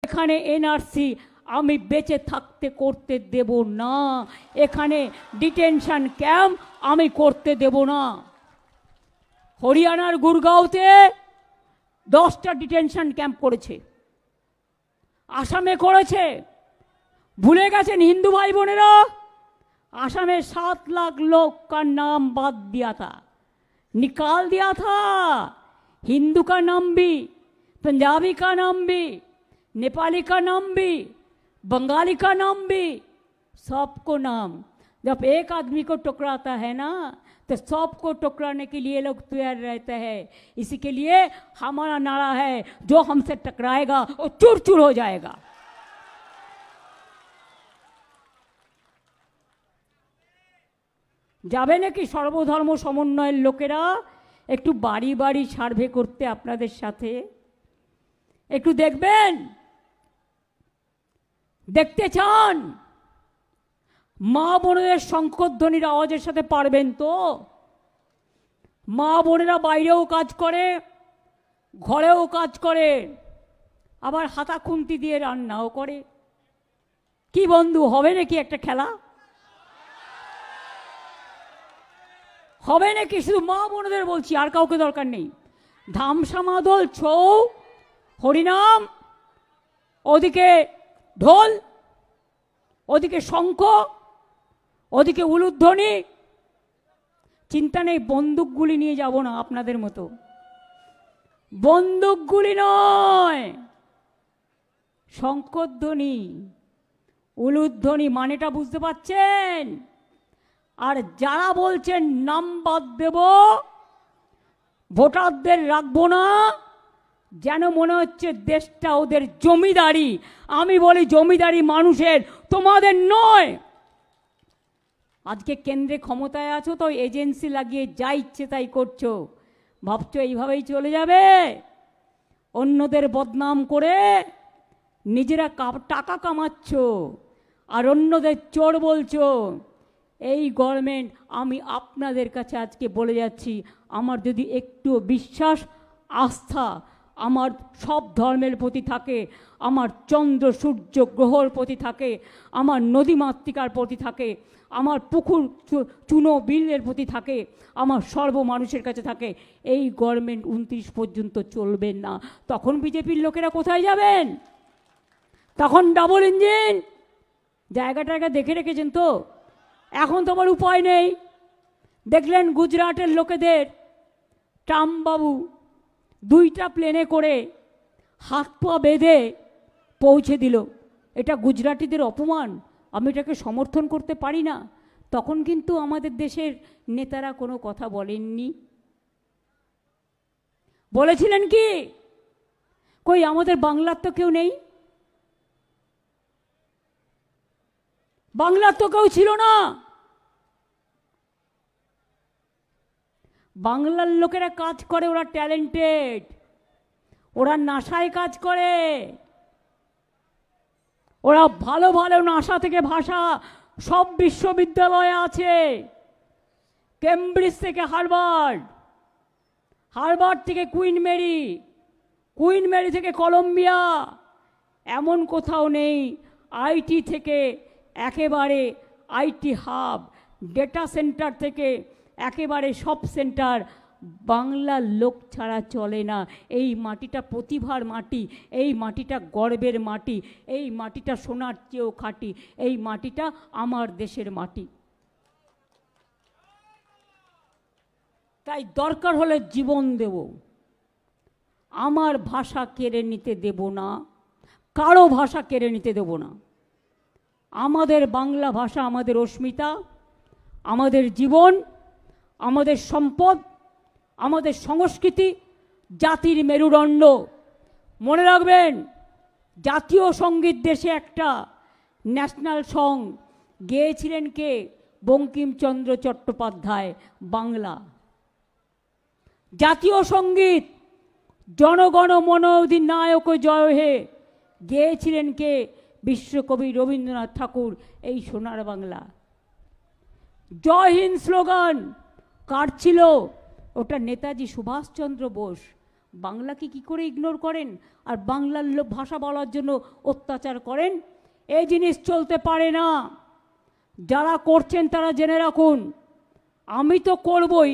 এখানে এনআরসি আমি বেঁচে থাকতে করতে দেব না, এখানে ডিটেনশন ক্যাম্প আমি করতে দেব না। হরিয়ানার গুরগাঁওতে 10টা ডিটেনশন ক্যাম্প করেছে, আসামে করেছে। ভুলে গেছেন হিন্দू भाई বোনেরা? आसाम में 7 लाख लोग का नाम बात दिया था, निकाल दिया था। हिंदू का नाम भी, पंजाबी का नाम भी, नेपाली का नाम भी, बंगाली का नाम भी, सबको नाम। जब एक आदमी को टकराता है ना तो सबको टकराने के लिए लोग तैयार रहते हैं। इसी के लिए हमारा नारा है, जो हमसे टकराएगा वो चूर चूर हो जाएगा। যাবে নাকি সর্বধর্ম সমন্বয়ের লোকেরা একটু বাড়ি বাড়ি সার্ভে করতে আপনাদের সাথে? একটু দেখবেন? দেখতে চান? মা বোনেদের শঙ্করধ্বনির আওয়াজের সাথে পারবেন তো? মা বোনেরা বাইরেও কাজ করে, ঘরেও কাজ করে, আবার হাতা খুন্তি দিয়ে রান্নাও করে। কি বন্ধু, হবে নাকি একটা খেলা? হবে নাকি? শুধু মা বোনদের বলছি, আর কাউকে দরকার নেই। ধামসা মাদল, ছৌ, হরিনাম, ওদিকে ঢোল, ওদিকে শঙ্খ, ওদিকে উলুধ্বনি। চিন্তা নেই, বন্দুকগুলি নিয়ে যাব না আপনাদের মতো। বন্দুকগুলি নয়, শঙ্খধ্বনি, উলুধ্বনি। মানেটা বুঝতে পারছেন? আর যারা বলছেন নাম বাদ দেব, ভোটারদের রাখবো না, যেন মনে হচ্ছে দেশটা ওদের জমিদারি। আমি বলি জমিদারি মানুষের, তোমাদের নয়। আজকে কেন্দ্রে ক্ষমতায় আছো তো এজেন্সি লাগিয়ে যা ইচ্ছে তাই করছো, ভাবছো এইভাবেই চলে যাবে? অন্যদের বদনাম করে নিজেরা টাকা কামাচ্ছ আর অন্যদের চোর বলছো। এই গভর্নমেন্ট, আমি আপনাদের কাছে আজকে বলে যাচ্ছি, আমার যদি একটু বিশ্বাস আস্থা আমার সব ধর্মের প্রতি থাকে, আমার চন্দ্র সূর্য গ্রহর প্রতি থাকে, আমার নদীমাতৃকার প্রতি থাকে, আমার পুকুর চুনো বিলের প্রতি থাকে, আমার সর্ব মানুষের কাছে থাকে, এই গভর্নমেন্ট 29 পর্যন্ত চলবেন না। তখন বিজেপির লোকেরা কোথায় যাবেন? তখন ডাবল ইঞ্জিন। জায়গাটা দেখে রেখেছেন তো? এখন তো আমার উপায় নেই। দেখলেন গুজরাটের লোকেদের ট্রাম্প বাবু 2টা প্লেনে করে হাত পা বেঁধে পৌঁছে দিল। এটা গুজরাটিদের অপমান, আমি এটাকে সমর্থন করতে পারি না। তখন কিন্তু আমাদের দেশের নেতারা কোনো কথা বলেননি। বলেছিলেন কি? কই আমাদের বাংলার তো কেউ নেই, বাংলার তো কেউ ছিল না। বাংলার লোকেরা কাজ করে, ওরা ট্যালেন্টেড, ওরা নাসায় কাজ করে, ওরা ভালো ভালো নাসা থেকে ভাষা সব বিশ্ববিদ্যালয়ে আছে। কেমব্রিজ থেকে হার্ভার্ড, হার্ভার্ড থেকে কুইন মেরি, কুইন মেরি থেকে কলম্বিয়া, এমন কোথাও নেই আইটি থেকে একেবারে আইটি হাব, ডেটা সেন্টার থেকে একেবারে সব সেন্টার বাংলার লোক ছাড়া চলে না। এই মাটিটা প্রতিভার মাটি, এই মাটিটা গর্বের মাটি, এই মাটিটা সোনার চেয়েও খাঁটি, এই মাটিটা আমার দেশের মাটি। তাই দরকার হলে জীবন দেব, আমার ভাষা কেড়ে নিতে দেব না, কারো ভাষা কেড়ে নিতে দেব না। আমাদের বাংলা ভাষা আমাদের অস্মিতা, আমাদের জীবন, আমাদের সম্পদ, আমাদের সংস্কৃতি, জাতির মেরুদণ্ড। মনে রাখবেন, জাতীয় সঙ্গীত দেশে একটা ন্যাশনাল সং গেয়েছিলেন কে? বঙ্কিমচন্দ্র চট্টোপাধ্যায়, বাংলা। জাতীয় সঙ্গীত জনগণ মন অধিনায়ক জয় হে গেয়েছিলেন কে? বিশ্বকবি রবীন্দ্রনাথ ঠাকুর, এই সোনার বাংলা। জয় হিন্দ স্লোগান কার ছিল? ওটা নেতাজি সুভাষচন্দ্র বোস। বাংলাকে কি করে ইগনোর করেন আর বাংলার ভাষা বলার জন্য অত্যাচার করেন? এই জিনিস চলতে পারে না। যারা করছেন তারা জেনে রাখুন, আমি তো করবই,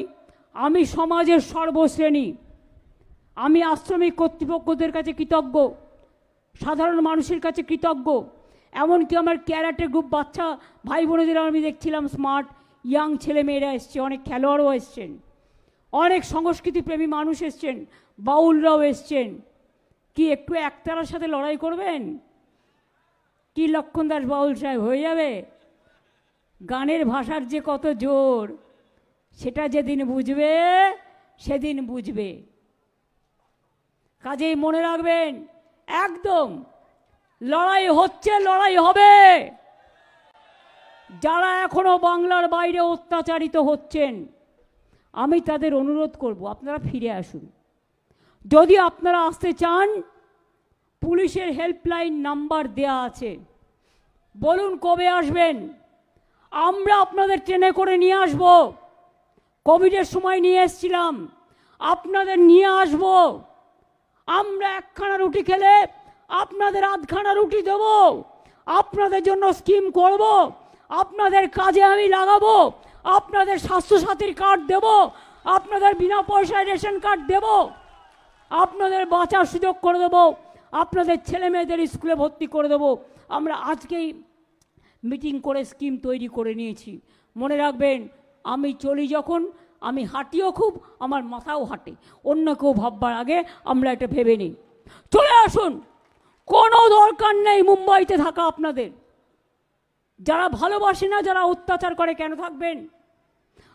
আমি সমাজের সর্বশ্রেণী, আমি আশ্রমিক কর্তৃপক্ষদের কাছে কৃতজ্ঞ, সাধারণ মানুষের কাছে কৃতজ্ঞ, এমনকি আমার ক্যারাটে গ্রুপ বাচ্চা ভাই বোনেদের আমি দেখছিলাম স্মার্ট ইয়াং ছেলে মেয়েরা এসছে, অনেক খেলোয়াড়ও এসছেন, অনেক সংস্কৃতিপ্রেমী মানুষ এসছেন, বাউলরাও এসছেন। কি একটু একতারার সাথে লড়াই করবেন? কি লক্ষণ দাস বাউল সাহেব হয়ে যাবে? গানের ভাষার যে কত জোর, সেটা যেদিন বুঝবে সেদিন বুঝবে। কাজেই মনে রাখবেন, একদম লড়াই হচ্ছে, লড়াই হবে। যারা এখনো বাংলার বাইরে অত্যাচারিত হচ্ছেন, আমি তাদের অনুরোধ করব, আপনারা ফিরে আসুন। যদি আপনারা আসতে চান, পুলিশের হেল্পলাইন নাম্বার দেয়া আছে, বলুন কবে আসবেন, আমরা আপনাদের ট্রেনে করে নিয়ে আসব। কোভিডের সময় নিয়ে এসেছিলাম, আপনাদের নিয়ে আসব। আমরা একখানা রুটি খেলে আপনাদের আধখানা রুটি দেব, আপনাদের জন্য স্কিম করব, আপনাদের কাজে আমি লাগাবো, আপনাদের স্বাস্থ্যসাথীর কার্ড দেব, আপনাদের বিনা পয়সায় রেশন কার্ড দেব, আপনাদের বাঁচার সুযোগ করে দেব, আপনাদের ছেলে মেয়েদের স্কুলে ভর্তি করে দেব। আমরা আজকেই মিটিং করে স্কিম তৈরি করে নিয়েছি। মনে রাখবেন, আমি চলি যখন, আমি হাঁটিও খুব, আমার মাথাও হাঁটে, অন্য কেউ ভাববার আগে আমরা এটা ভেবে নিই। চলে আসুন, কোনো দরকার নেই মুম্বাইতে থাকা আপনাদের। যারা ভালোবাসে না, যারা অত্যাচার করে, কেন থাকবেন?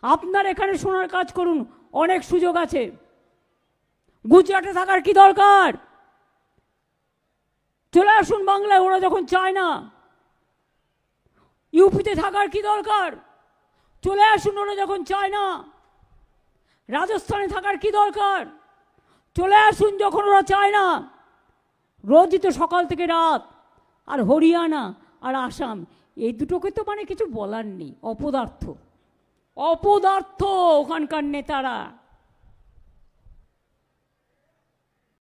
আপনার এখানে শোনার কাজ করুন, অনেক সুযোগ আছে। গুজরাটে থাকার কি দরকার? চলে আসুন বাংলায়, ওরা যখন চায় না। ইউপিতে থাকার কি দরকার? চলে আসুন, ওরা যখন চায় না। রাজস্থানে থাকার কি দরকার? চলে আসুন যখন ওরা চায় না। রোজই তো সকাল থেকে রাত। আর হরিয়ানা আর আসাম, এই দুটোকে তো মানে কিছু বলার নেই, অপদার্থ, অপদার্থ ওখানকার নেতারা।